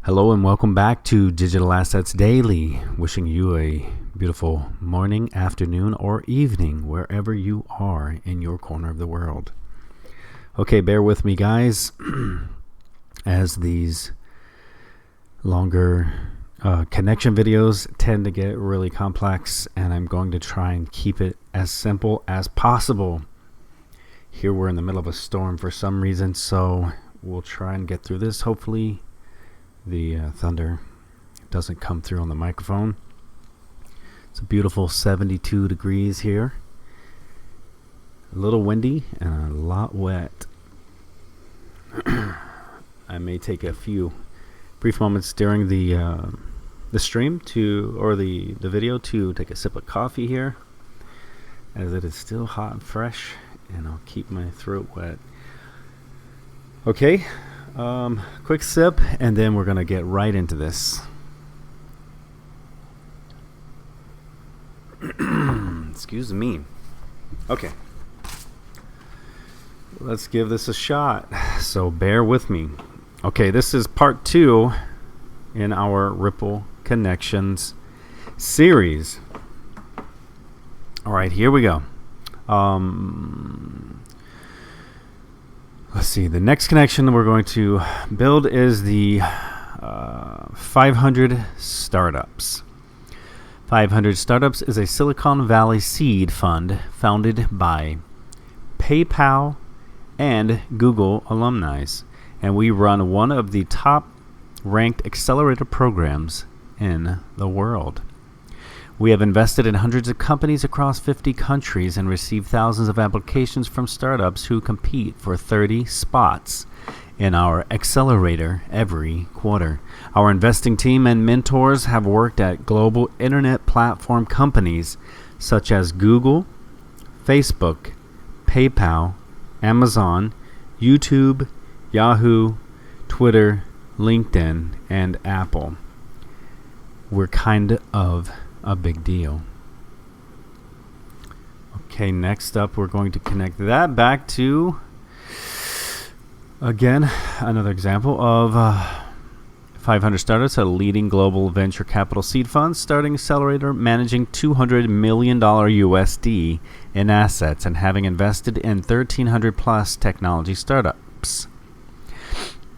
Hello and welcome back to Digital Assets Daily. Wishing you a beautiful morning, afternoon, or evening wherever you are in your corner of the world. Okay, bear with me, guys, as these longer connection videos tend to get really complex, and I'm going to try and keep it as simple as possible. Here we're in the middle of a storm for some reason, so we'll try and get through this. Hopefully the thunder doesn't come through on the microphone. It's a beautiful 72 degrees here. A little windy and a lot wet. I may take a few brief moments during the stream or the video to take a sip of coffee here, as it is still hot and fresh, and I'll keep my throat wet. Okay. Quick sip, and then we're going to get right into this. Excuse me. Okay. Let's give this a shot. So bear with me. Okay, this is part 2 in our Ripple Connections series. All right, here we go. Let's see, the next connection we're going to build is the 500 Startups. 500 Startups is a Silicon Valley seed fund founded by PayPal and Google alumni, and we run one of the top ranked accelerator programs in the world. We have invested in hundreds of companies across 50 countries and received thousands of applications from startups who compete for 30 spots in our accelerator every quarter. Our investing team and mentors have worked at global internet platform companies such as Google, Facebook, PayPal, Amazon, YouTube, Yahoo, Twitter, LinkedIn, and Apple. We're kind of a big deal. Okay, next up we're going to connect that back to, again, another example of 500 Startups, a leading global venture capital seed fund starting accelerator managing $200 million USD in assets and having invested in 1,300 plus technology startups.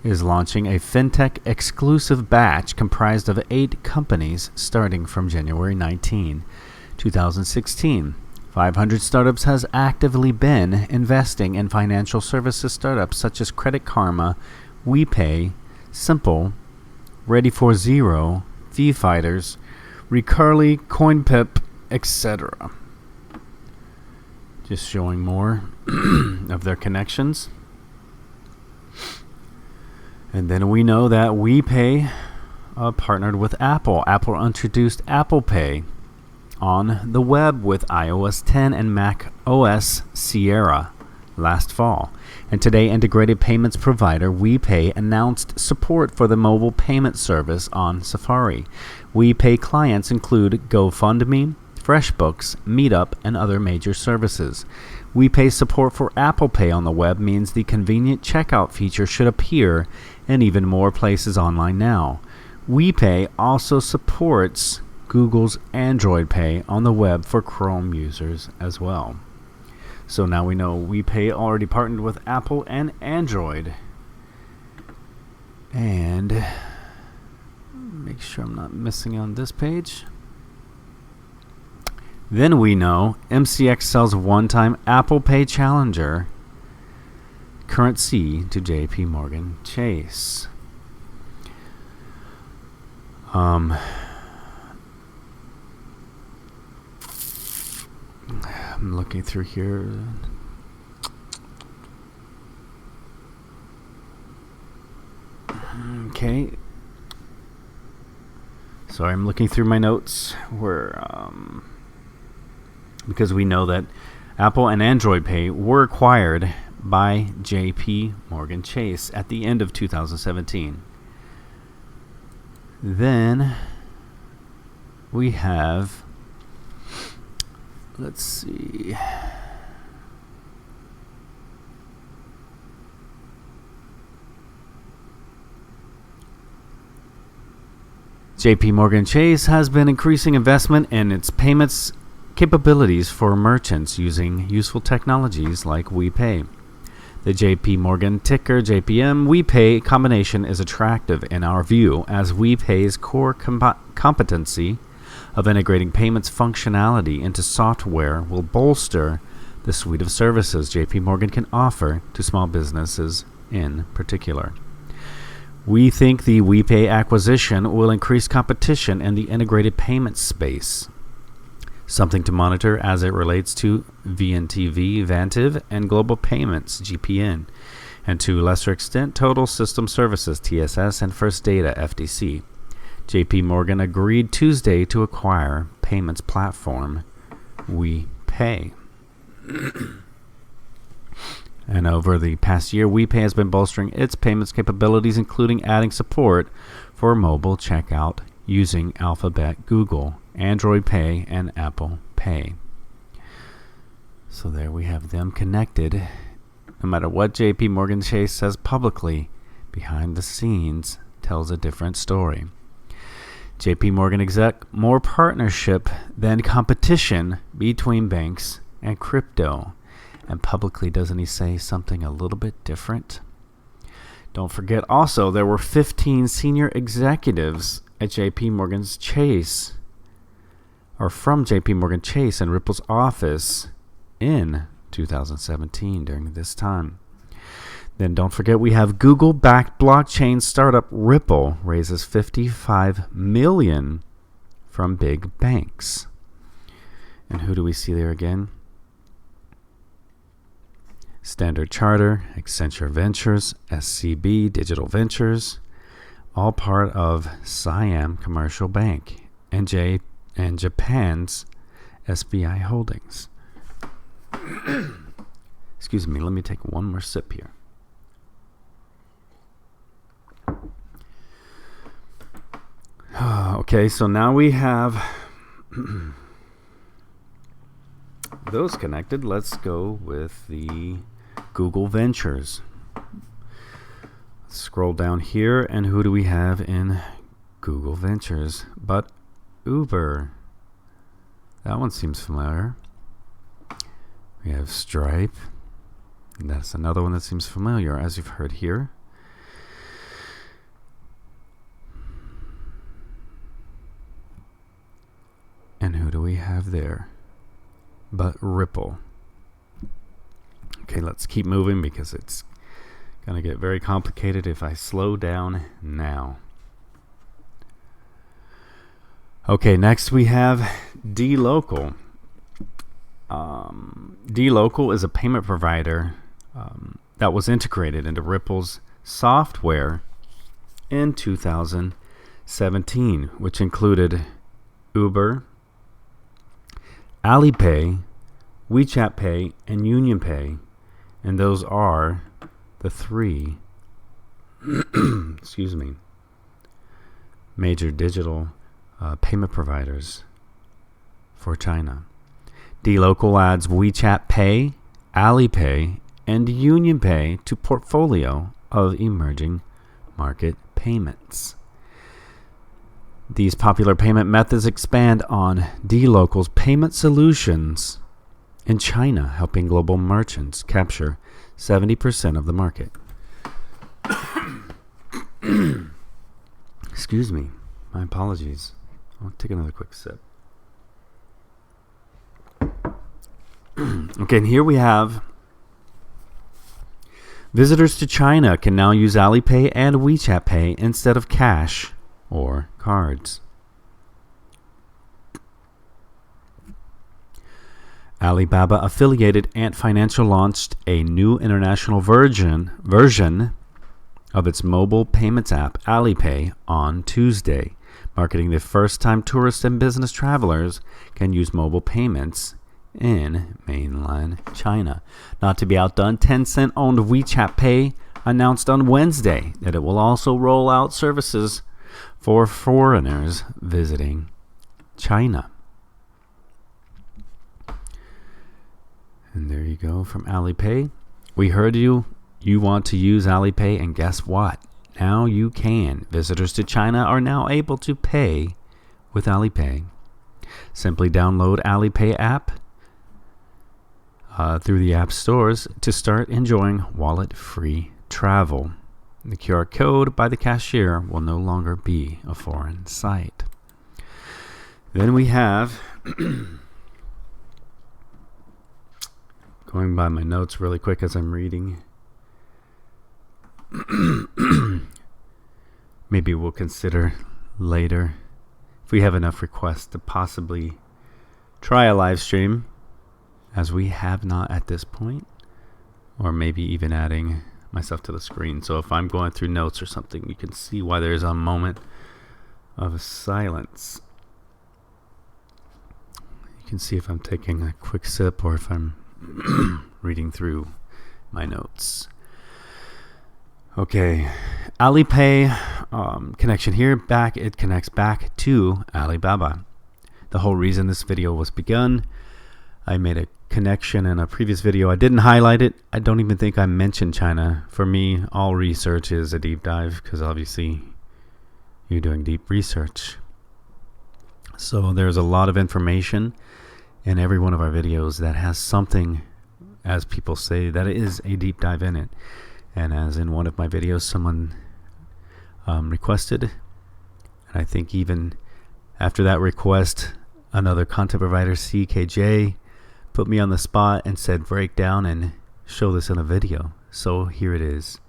Is launching a fintech exclusive batch comprised of 8 companies starting from January 19, 2016. 500 Startups has actively been investing in financial services startups such as Credit Karma, WePay, Simple, Ready4Zero, VFighters, Recurly, CoinPip, etc. Just showing more of their connections. And then we know that WePay partnered with Apple. Apple introduced Apple Pay on the web with iOS 10 and Mac OS Sierra last fall. And today, integrated payments provider WePay announced support for the mobile payment service on Safari. WePay clients include GoFundMe, FreshBooks, Meetup, and other major services. WePay support for Apple Pay on the web means the convenient checkout feature should appear in even more places online now. WePay also supports Google's Android Pay on the web for Chrome users as well. So now we know WePay already partnered with Apple and Android. And make sure I'm not missing on this page. Then we know MCX sells one-time Apple Pay Challenger current C to JP Morgan Chase. I'm looking through here. Okay. Sorry, I'm looking through my notes where because we know that Apple and Android Pay were acquired by JP Morgan Chase at the end of 2017. Then we have, let's see, JP Morgan Chase has been increasing investment in its payments capabilities for merchants using useful technologies like WePay. The JP Morgan ticker JPM WePay combination is attractive in our view, as WePay's core competency of integrating payments functionality into software will bolster the suite of services JP Morgan can offer to small businesses in particular. We think the WePay acquisition will increase competition in the integrated payment space. Something to monitor as it relates to VNTV, Vantiv, and Global Payments, GPN, and to a lesser extent, Total System Services, TSS, and First Data, FDC. JP Morgan agreed Tuesday to acquire payments platform WePay. And over the past year, WePay has been bolstering its payments capabilities, including adding support for mobile checkout using Alphabet, Google, Android Pay, and Apple Pay. So there we have them connected. No matter what JP Morgan Chase says publicly, behind the scenes tells a different story. JP Morgan exec, more partnership than competition between banks and crypto. And publicly, doesn't he say something a little bit different? Don't forget also, there were 15 senior executives at JP Morgan's Chase, or from JP Morgan Chase and Ripple's office in 2017 during this time. Then don't forget, we have Google-backed blockchain startup Ripple raises $55 million from big banks. And who do we see there again? Standard Chartered, Accenture Ventures, SCB, Digital Ventures, all part of Siam Commercial Bank and Japan's SBI Holdings. Excuse me, let me take one more sip here. Okay, so now we have those connected. Let's go with the Google Ventures. Scroll down here, and who do we have in Google Ventures but Uber? That one seems familiar. We have Stripe. That's another one that seems familiar, as you've heard here. And who do we have there but Ripple? Okay, let's keep moving because it's going to get very complicated if I slow down now. Okay, next we have dLocal. dLocal is a payment provider that was integrated into Ripple's software in 2017, which included Uber, Alipay, WeChat Pay, and Union Pay. And those are the three excuse me, major digital payment providers for China. dLocal adds WeChat Pay, Alipay, and Union Pay to portfolio of emerging market payments. These popular payment methods expand on dLocal's payment solutions in China, helping global merchants capture 70% of the market. Excuse me. My apologies. I'll take another quick sip. Okay, and here we have visitors to China can now use Alipay and WeChat Pay instead of cash or cards. Alibaba affiliated Ant Financial launched a new international version of its mobile payments app, Alipay, on Tuesday, marketing the first time tourists and business travelers can use mobile payments in mainland China. Not to be outdone, Tencent-owned WeChat Pay announced on Wednesday that it will also roll out services for foreigners visiting China. And there you go from Alipay. We heard you want to use Alipay, and guess what? Now you can. Visitors to China are now able to pay with Alipay. Simply download Alipay app through the app stores to start enjoying wallet-free travel. The QR code by the cashier will no longer be a foreign sight. Then we have, going by my notes really quick as I'm reading, maybe we'll consider later if we have enough requests to possibly try a live stream, as we have not at this point, or maybe even adding myself to the screen. So if I'm going through notes or something, you can see why there's a moment of silence. You can see if I'm taking a quick sip or if I'm reading through my notes. Okay, Alipay connection here. It connects back to Alibaba. The whole reason this video was begun, I made a connection in a previous video. I didn't highlight it. I don't even think I mentioned China. For me, all research is a deep dive because obviously you're doing deep research. So there's a lot of information in every one of our videos that has something, as people say, that is a deep dive in it. And as in one of my videos, someone requested, and I think even after that request, another content provider, CKJ, put me on the spot and said, break down and show this in a video. So here it is.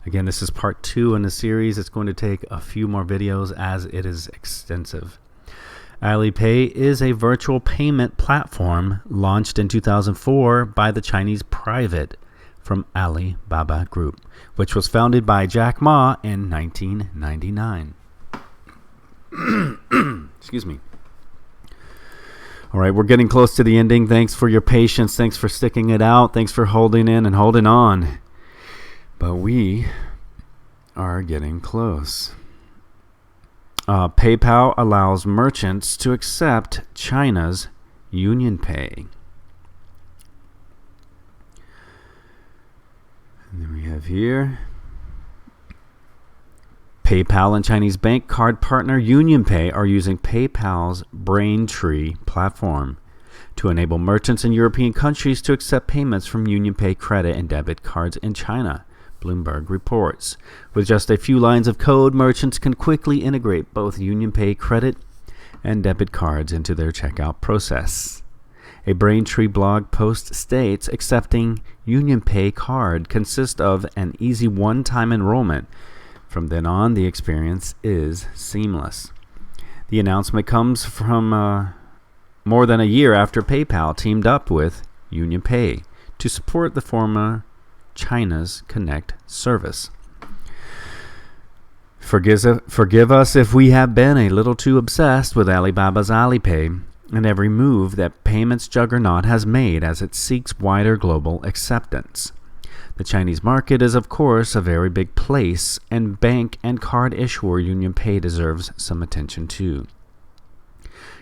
Again, this is part 2 in the series. It's going to take a few more videos as it is extensive. Alipay is a virtual payment platform launched in 2004 by the Chinese private from Alibaba Group, which was founded by Jack Ma in 1999. Excuse me. All right, we're getting close to the ending. Thanks for your patience. Thanks for sticking it out. Thanks for holding in and holding on. But we are getting close. PayPal allows merchants to accept China's UnionPay. And then we have here PayPal and Chinese bank card partner UnionPay are using PayPal's Braintree platform to enable merchants in European countries to accept payments from UnionPay credit and debit cards in China, Bloomberg reports. With just a few lines of code, merchants can quickly integrate both UnionPay credit and debit cards into their checkout process. A Braintree blog post states accepting UnionPay card consists of an easy one-time enrollment. From then on, the experience is seamless. The announcement comes from more than a year after PayPal teamed up with UnionPay to support the former China's Connect service. Forgive us if we have been a little too obsessed with Alibaba's Alipay and every move that payments juggernaut has made as it seeks wider global acceptance. The Chinese market is, of course, a very big place, and bank and card issuer UnionPay deserves some attention too.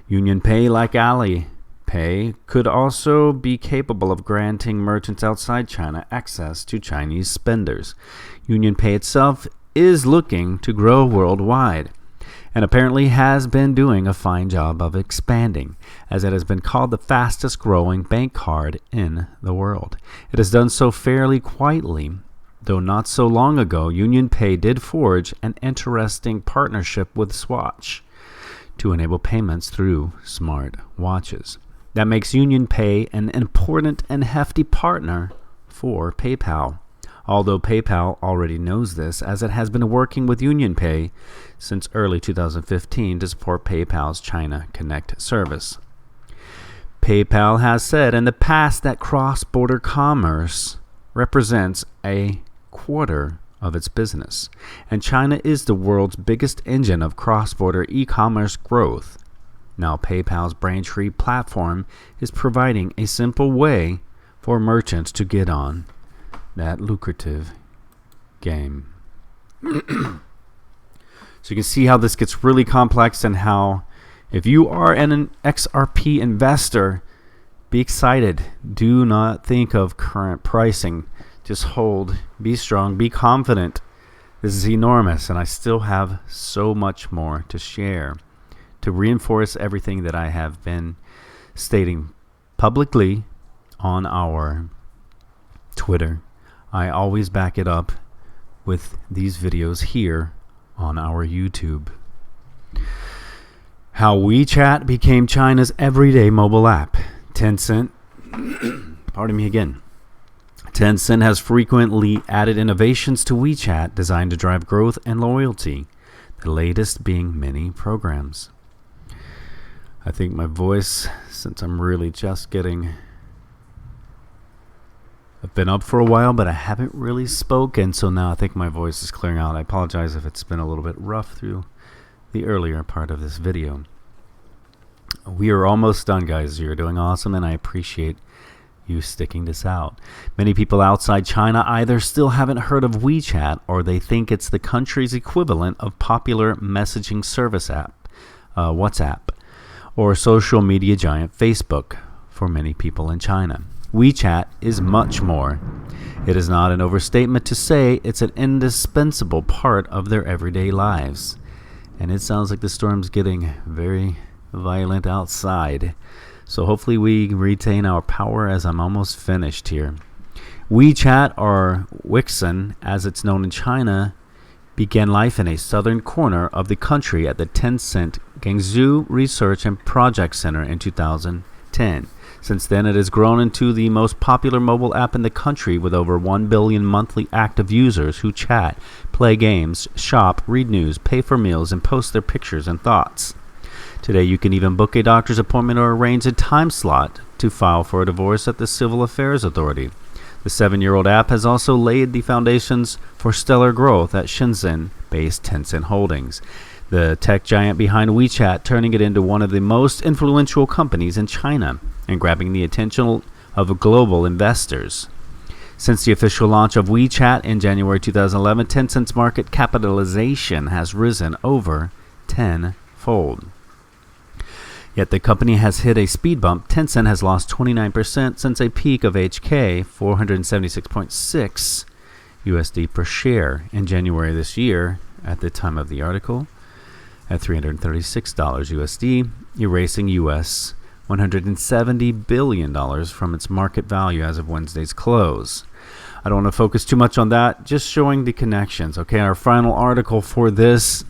UnionPay, like Alipay, could also be capable of granting merchants outside China access to Chinese spenders. UnionPay itself is looking to grow worldwide, and apparently has been doing a fine job of expanding, as it has been called the fastest growing bank card in the world. It has done so fairly quietly, though not so long ago UnionPay did forge an interesting partnership with Swatch to enable payments through smart watches. That makes UnionPay an important and hefty partner for PayPal. Although PayPal already knows this, as it has been working with UnionPay since early 2015 to support PayPal's China Connect service. PayPal has said in the past that cross-border commerce represents a quarter of its business, and China is the world's biggest engine of cross-border e-commerce growth. Now PayPal's Braintree platform is providing a simple way for merchants to get on that lucrative game. So you can see how this gets really complex, and how if you are an XRP investor, be excited. Do not think of current pricing. Just hold, be strong, be confident This is enormous, and I still have so much more to share. To reinforce everything that I have been stating publicly on our Twitter, I always back it up with these videos here on our YouTube. How WeChat became China's everyday mobile app. Tencent, pardon me again. Tencent has frequently added innovations to WeChat designed to drive growth and loyalty, the latest being mini programs. I think my voice, since I'm really just getting... I've been up for a while, but I haven't really spoken, so now I think my voice is clearing out. I apologize if it's been a little bit rough through the earlier part of this video. We are almost done, guys. You're doing awesome, and I appreciate you sticking this out. Many people outside China either still haven't heard of WeChat, or they think it's the country's equivalent of popular messaging service app, WhatsApp, or social media giant Facebook for many people in China. WeChat is much more. It is not an overstatement to say it's an indispensable part of their everyday lives. And it sounds like the storm's getting very violent outside. So hopefully we retain our power as I'm almost finished here. WeChat, or Weixin as it's known in China, began life in a southern corner of the country at the Tencent Guangzhou Research and Project Center in 2010. Since then, it has grown into the most popular mobile app in the country with over 1 billion monthly active users who chat, play games, shop, read news, pay for meals, and post their pictures and thoughts. Today, you can even book a doctor's appointment or arrange a time slot to file for a divorce at the Civil Affairs Authority. The 7-year-old app has also laid the foundations for stellar growth at Shenzhen-based Tencent Holdings, the tech giant behind WeChat, turning it into one of the most influential companies in China and grabbing the attention of global investors. Since the official launch of WeChat in January 2011, Tencent's market capitalization has risen over 10-fold. Yet the company has hit a speed bump. Tencent has lost 29% since a peak of HK 476.6 USD per share in January this year at the time of the article, at $336 USD, erasing US $170 billion from its market value as of Wednesday's close. I don't want to focus too much on that, just showing the connections. Okay, our final article for this,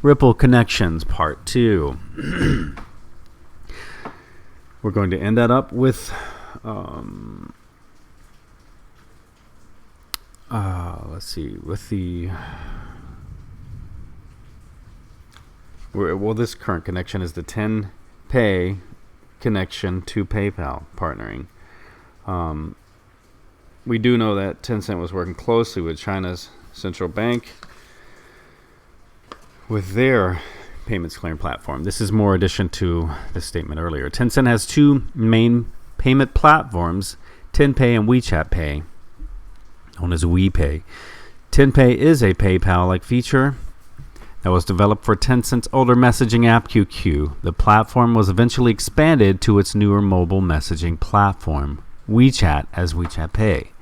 Ripple Connections Part 2. We're going to end that up with let's see, with the this current connection is the TenPay connection to PayPal partnering. We do know that Tencent was working closely with China's central bank with their payments clearing platform. This is more addition to the statement earlier. Tencent has two main payment platforms, TenPay and WeChat Pay, known as WePay. TenPay is a PayPal-like feature that was developed for Tencent's older messaging app QQ. The platform was eventually expanded to its newer mobile messaging platform, WeChat, as WeChat Pay,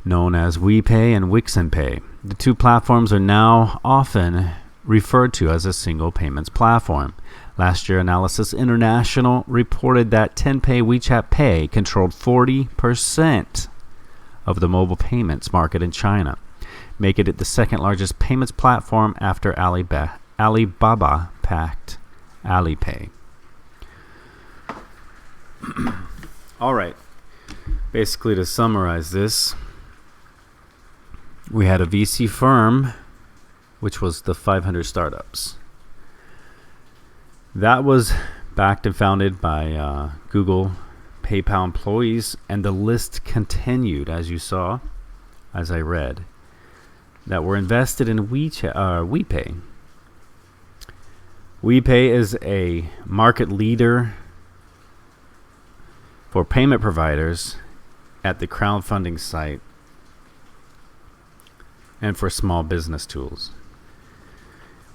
known as WePay and Weixin Pay. The two platforms are now often referred to as a single payments platform. Last year, Analysis International reported that TenPay WeChat Pay controlled 40% of the mobile payments market in China, making it the second largest payments platform after Alibaba-backed Alipay. All right. Basically, to summarize this, we had a VC firm, which was the 500 Startups. That was backed and founded by Google, PayPal employees, and the list continued, as you saw, as I read, that were invested in WePay. WePay is a market leader for payment providers at the crowdfunding site and for small business tools.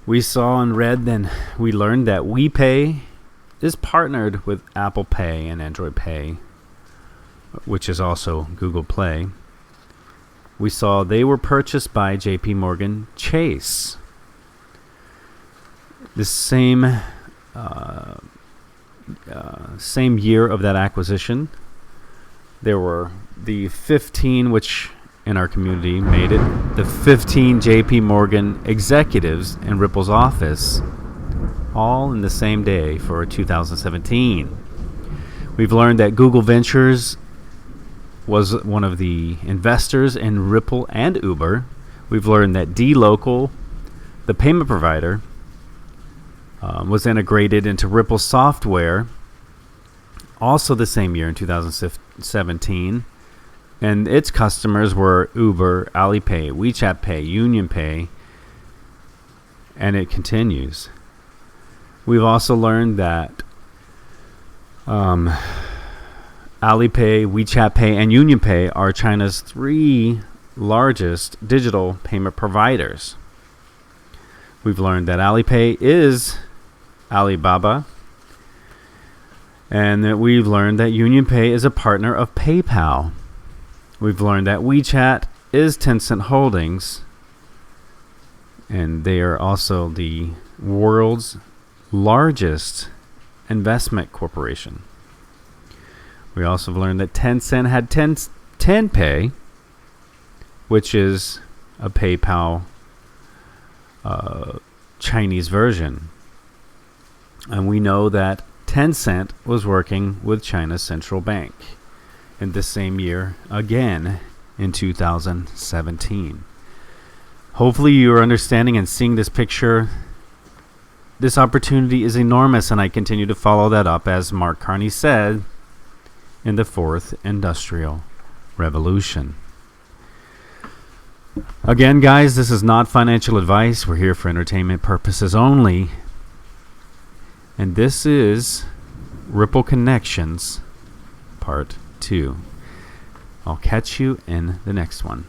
We saw and read, then we learned that WePay is partnered with Apple Pay and Android Pay, which is also Google Play. we saw they were purchased by JP Morgan Chase. The same year of that acquisition, there were the 15, which in our community made it, the 15 JP Morgan executives in Ripple's office, all in the same day for 2017. We've learned that Google Ventures was one of the investors in Ripple and Uber. We've learned that dLocal, the payment provider, was integrated into Ripple software also the same year in 2017. And its customers were Uber, Alipay, WeChat Pay, UnionPay, and it continues. We've also learned that Alipay, WeChat Pay, and UnionPay are China's 3 largest digital payment providers. We've learned that Alipay is Alibaba, and that we've learned that UnionPay is a partner of PayPal. We've learned that WeChat is Tencent Holdings, and they are also the world's largest investment corporation. We also learned that Tencent had Tenpay, which is a PayPal Chinese version. And we know that Tencent was working with China's central bank in this same year, again in 2017. Hopefully you are understanding and seeing this picture. This opportunity is enormous, and I continue to follow that up, as Mark Carney said, in the 4th Industrial Revolution. Again, guys, this is not financial advice. We're here for entertainment purposes only. And this is Ripple Connections Part 2. I'll catch you in the next one.